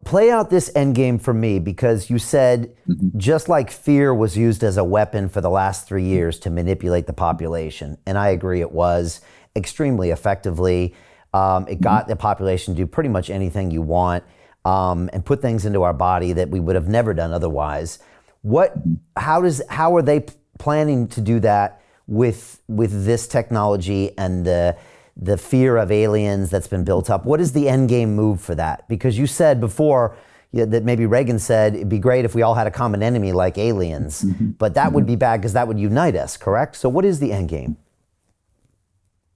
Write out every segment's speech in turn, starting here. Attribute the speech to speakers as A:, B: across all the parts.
A: Play out this end game for me, because you said just like fear was used as a weapon for the last 3 years to manipulate the population, and I agree it was extremely effectively. It got the population to do pretty much anything you want, and put things into our body that we would have never done otherwise. How are they planning to do that with this technology and the fear of aliens that's been built up? What is the end game move for that? Because you said before that maybe Reagan said it'd be great if we all had a common enemy like aliens, but that would be bad because that would unite us, correct? So what is the end game?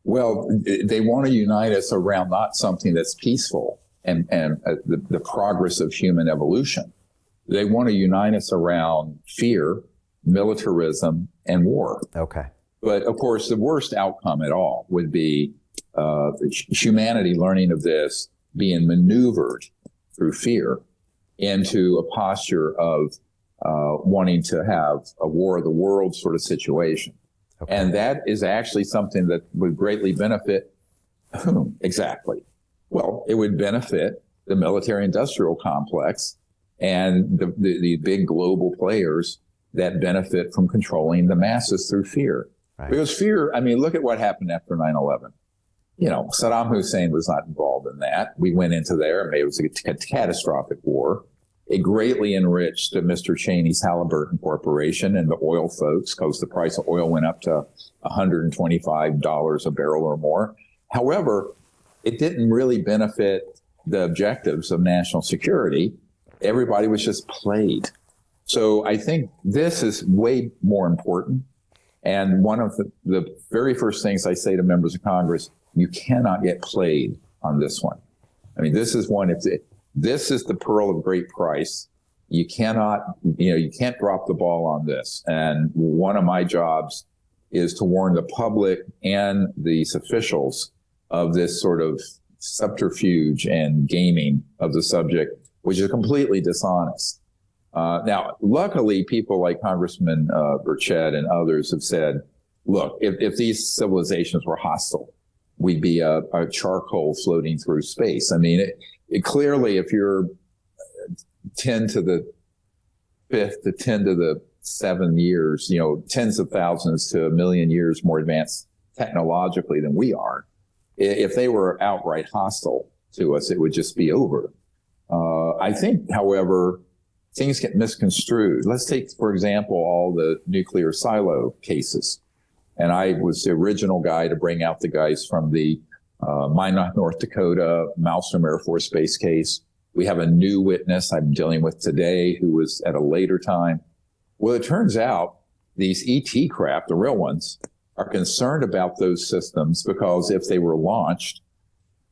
B: Well, they want to unite us around not something that's peaceful and the progress of human evolution. They want to unite us around fear, militarism, and war.
A: Okay.
B: But of course, the worst outcome at all would be humanity learning of this, being maneuvered through fear into a posture of wanting to have a war of the world sort of situation. Okay. And that is actually something that would greatly benefit whom exactly? Well, it would benefit the military-industrial complex and the big global players that benefit from controlling the masses through fear. Right. Because fear, I mean, look at what happened after 9/11. You know, Saddam Hussein was not involved in that. We went into there and it was a catastrophic war. It greatly enriched Mr. Cheney's Halliburton Corporation and the oil folks, because the price of oil went up to $125 a barrel or more. However, it didn't really benefit the objectives of national security. Everybody was just played. So I think this is way more important. And one of the very first things I say to members of Congress, you cannot get played on this one. I mean, this is one, this is the pearl of great price. You cannot, you can't drop the ball on this. And one of my jobs is to warn the public and these officials of this sort of subterfuge and gaming of the subject, which is completely dishonest. Now, luckily, people like Congressman Burchett and others have said, look, if these civilizations were hostile, we'd be a charcoal floating through space. I mean, it clearly, if you're 10 to the 5th to 10 to the 7 years, tens of thousands to a million years more advanced technologically than we are, if they were outright hostile to us, it would just be over. I think, however, things get misconstrued. Let's take, for example, all the nuclear silo cases. And I was the original guy to bring out the guys from the Minot, North Dakota, Malmstrom Air Force Base case. We have a new witness I'm dealing with today who was at a later time. Well, it turns out these ET craft, the real ones, are concerned about those systems because if they were launched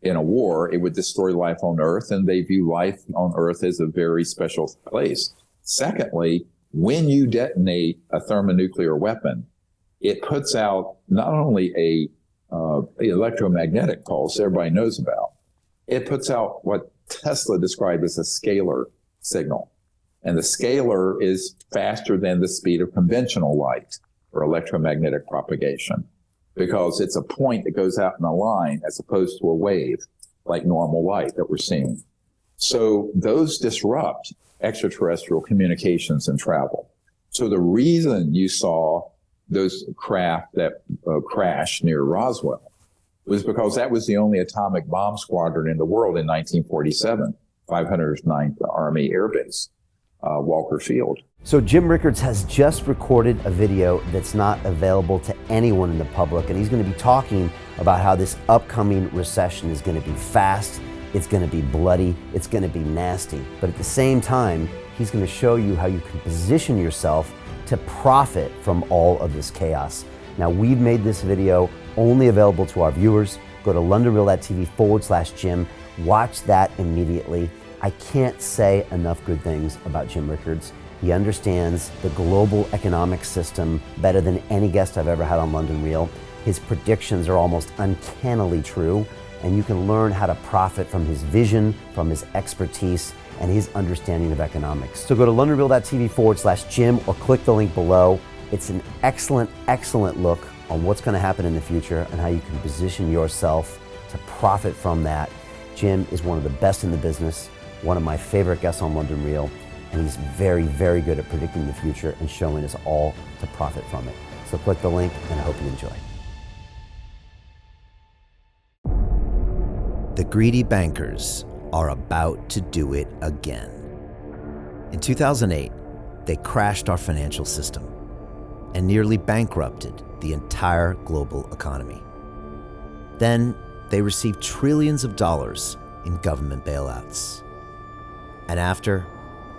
B: in a war, it would destroy life on Earth, and they view life on Earth as a very special place. Secondly, when you detonate a thermonuclear weapon, it puts out not only a electromagnetic pulse everybody knows about, it puts out what Tesla described as a scalar signal. And the scalar is faster than the speed of conventional light for electromagnetic propagation, because it's a point that goes out in a line as opposed to a wave like normal light that we're seeing. So those disrupt extraterrestrial communications and travel. So the reason you saw those craft that crashed near Roswell was because that was the only atomic bomb squadron in the world in 1947, 509th Army Air Base, Walker Field.
A: So Jim Rickards has just recorded a video that's not available to anyone in the public, and he's going to be talking about how this upcoming recession is going to be fast, it's going to be bloody, it's going to be nasty. But at the same time, he's going to show you how you can position yourself to profit from all of this chaos. Now, we've made this video only available to our viewers. Go to londonreal.tv/Jim. Watch that immediately. I can't say enough good things about Jim Rickards. He understands the global economic system better than any guest I've ever had on London Real. His predictions are almost uncannily true, and you can learn how to profit from his vision, from his expertise, and his understanding of economics. So go to londonreal.tv/Jim or click the link below. It's an excellent, excellent look on what's going to happen in the future and how you can position yourself to profit from that. Jim is one of the best in the business. one of my favorite guests on London Real, and he's very, very good at predicting the future and showing us all to profit from it. So click the link, and I hope you enjoy. The greedy bankers are about to do it again. In 2008, they crashed our financial system and nearly bankrupted the entire global economy. Then they received trillions of dollars in government bailouts. And after,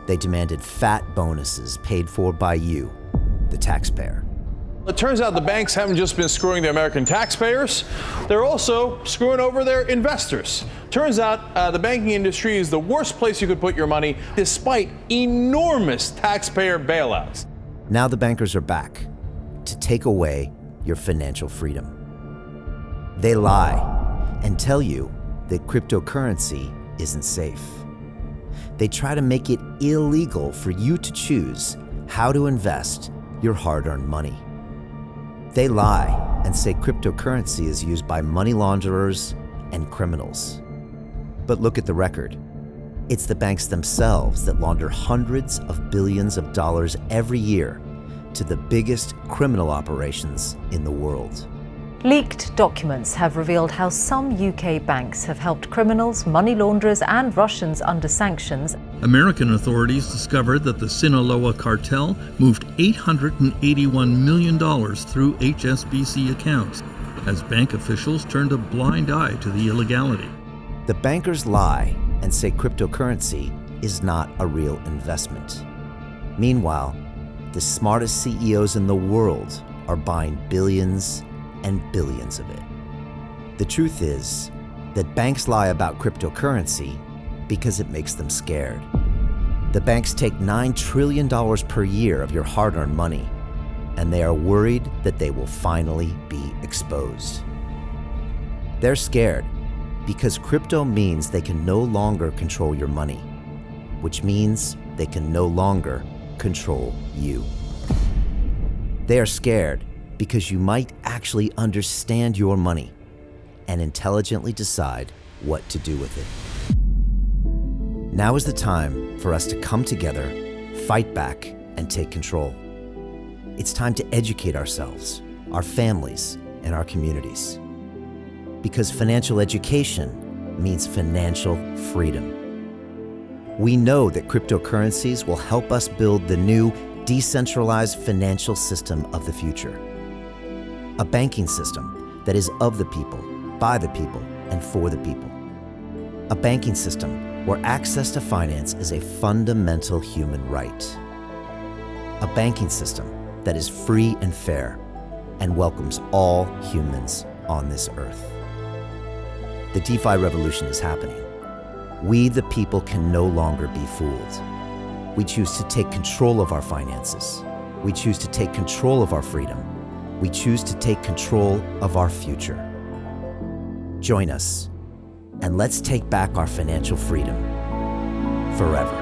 A: they demanded fat bonuses paid for by you, the taxpayer.
C: It turns out the banks haven't just been screwing the American taxpayers, they're also screwing over their investors. Turns out the banking industry is the worst place you could put your money, despite enormous taxpayer bailouts.
A: Now the bankers are back to take away your financial freedom. They lie and tell you that cryptocurrency isn't safe. They try to make it illegal for you to choose how to invest your hard-earned money. They lie and say cryptocurrency is used by money launderers and criminals. But look at the record. It's the banks themselves that launder hundreds of billions of dollars every year to the biggest criminal operations in the world.
D: Leaked documents have revealed how some UK banks have helped criminals, money launderers and Russians under sanctions.
E: American authorities discovered that the Sinaloa cartel moved $881 million through HSBC accounts as bank officials turned a blind eye to the illegality.
A: The bankers lie and say cryptocurrency is not a real investment. Meanwhile, the smartest CEOs in the world are buying billions and billions of it. The truth is that banks lie about cryptocurrency because it makes them scared. The banks take $9 trillion per year of your hard-earned money, and they are worried that they will finally be exposed. They're scared because crypto means they can no longer control your money, which means they can no longer control you. They are scared because you might actually understand your money and intelligently decide what to do with it. Now is the time for us to come together, fight back, and take control. It's time to educate ourselves, our families, and our communities. Because financial education means financial freedom. We know that cryptocurrencies will help us build the new decentralized financial system of the future. A banking system that is of the people, by the people, and for the people. A banking system where access to finance is a fundamental human right. A banking system that is free and fair and welcomes all humans on this earth. The DeFi revolution is happening. We, the people, can no longer be fooled. We choose to take control of our finances. We choose to take control of our freedom. We choose to take control of our future. Join us, and let's take back our financial freedom forever.